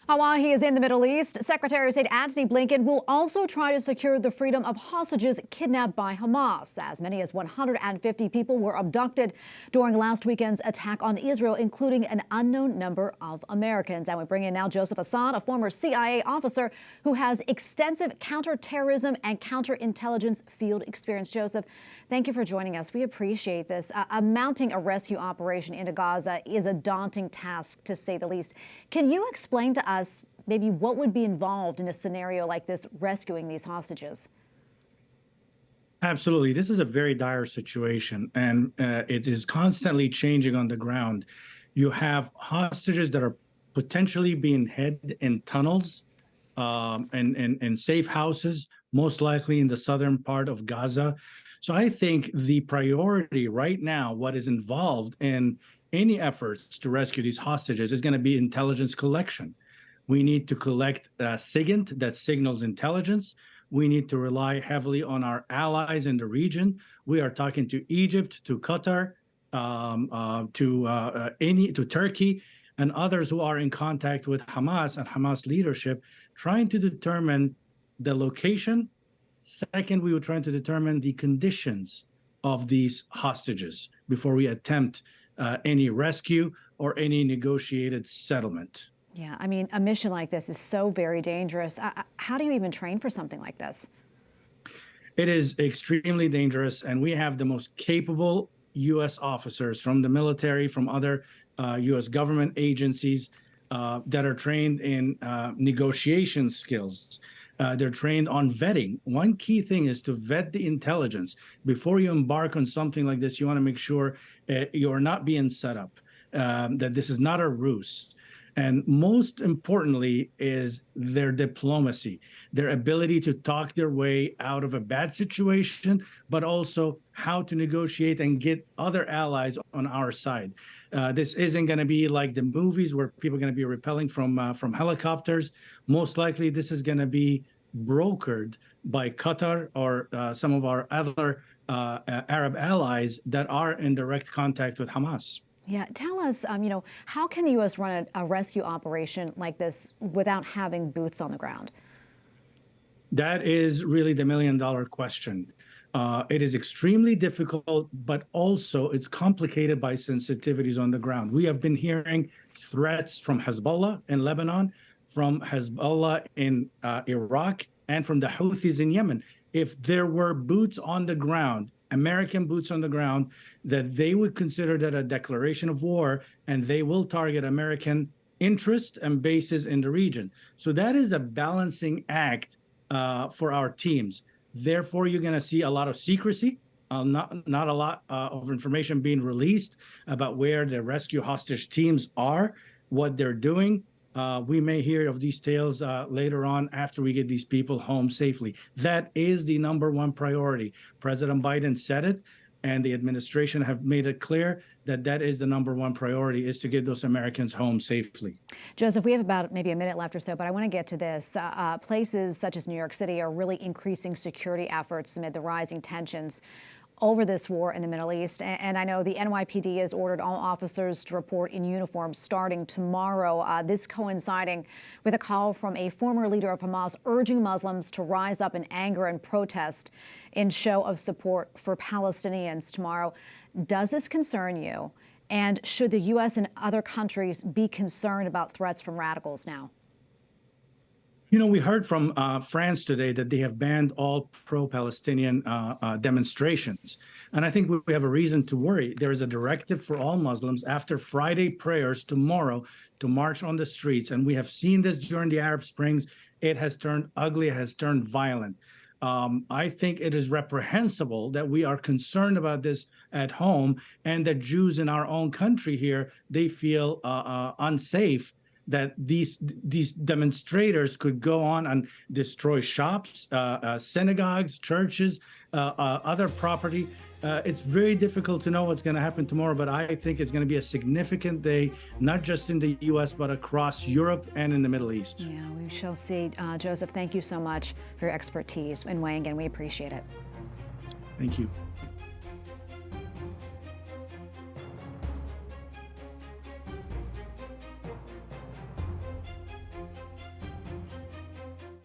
While he is in the Middle East, Secretary of State Antony Blinken will also try to secure the freedom of hostages kidnapped by Hamas. As many as 150 people were abducted during last weekend's attack on Israel, including an unknown number of Americans. And we bring in now Joseph Assad, a former CIA officer who has extensive counterterrorism and counterintelligence field experience. Joseph, thank you for joining us. We appreciate this. Mounting a rescue operation into Gaza is a daunting task, to say the least. Can you explain to us maybe what would be involved in a scenario like this, rescuing these hostages? Absolutely. This is a very dire situation, and it is constantly changing on the ground. You have hostages that are potentially being hid in tunnels and safe houses, most likely in the southern part of Gaza. So I think the priority right now, what is involved in any efforts to rescue these hostages, is going to be intelligence collection. We need to collect SIGINT, that signals intelligence. We need to rely heavily on our allies in the region. We are talking to Egypt, to Qatar, to Turkey, and others who are in contact with Hamas and Hamas leadership, trying to determine the location. Second, we were trying to determine the conditions of these hostages before we attempt any rescue or any negotiated settlement. Yeah, I mean, a mission like this is so very dangerous. How do you even train for something like this? It is extremely dangerous, and we have the most capable U.S. officers from the military, from other U.S. government agencies that are trained in negotiation skills. They're trained on vetting. One key thing is to vet the intelligence. Before you embark on something like this, you want to make sure you're not being set up, that this is not a ruse. And most importantly is their diplomacy, their ability to talk their way out of a bad situation, but also how to negotiate and get other allies on our side. This isn't going to be like the movies where people are going to be rappelling from helicopters. Most likely, this is going to be brokered by Qatar or some of our other Arab allies that are in direct contact with Hamas. Yeah, tell us, how can the U.S. run a rescue operation like this without having boots on the ground? That is really the million-dollar question. It is extremely difficult, but also it's complicated by sensitivities on the ground. We have been hearing threats from Hezbollah in Lebanon, from Hezbollah in Iraq, and from the Houthis in Yemen. If there were boots on the ground, American boots on the ground, that they would consider that a declaration of war, and they will target American interests and bases in the region. So that is a balancing act for our teams. Therefore, you're going to see a lot of secrecy, not a lot of information being released about where the rescue hostage teams are, what they're doing. We may hear of these tales later on after we get these people home safely. That is the number one priority. President Biden said it, and the administration have made it clear that that is the number one priority, is to get those Americans home safely. Joseph, we have about maybe a minute left or so, but I want to get to this. Places such as New York City are really increasing security efforts amid the rising tensions over this war in the Middle East. And I know the NYPD has ordered all officers to report in uniform starting tomorrow. This coinciding with a call from a former leader of Hamas urging Muslims to rise up in anger and protest in show of support for Palestinians tomorrow. Does this concern you? And should the U.S. and other countries be concerned about threats from radicals now? You know, we heard from France today that they have banned all pro-Palestinian demonstrations. And I think we have a reason to worry. There is a directive for all Muslims after Friday prayers tomorrow to march on the streets. And we have seen this during the Arab Springs. It has turned ugly, it has turned violent. I think it is reprehensible that we are concerned about this at home, and that Jews in our own country here, they feel unsafe, that these demonstrators could go on and destroy shops, synagogues, churches, other property. It's very difficult to know what's going to happen tomorrow, but I think it's going to be a significant day, not just in the U.S., but across Europe and in the Middle East. Yeah, we shall see. Joseph, thank you so much for your expertise and weighing in. We appreciate it. Thank you.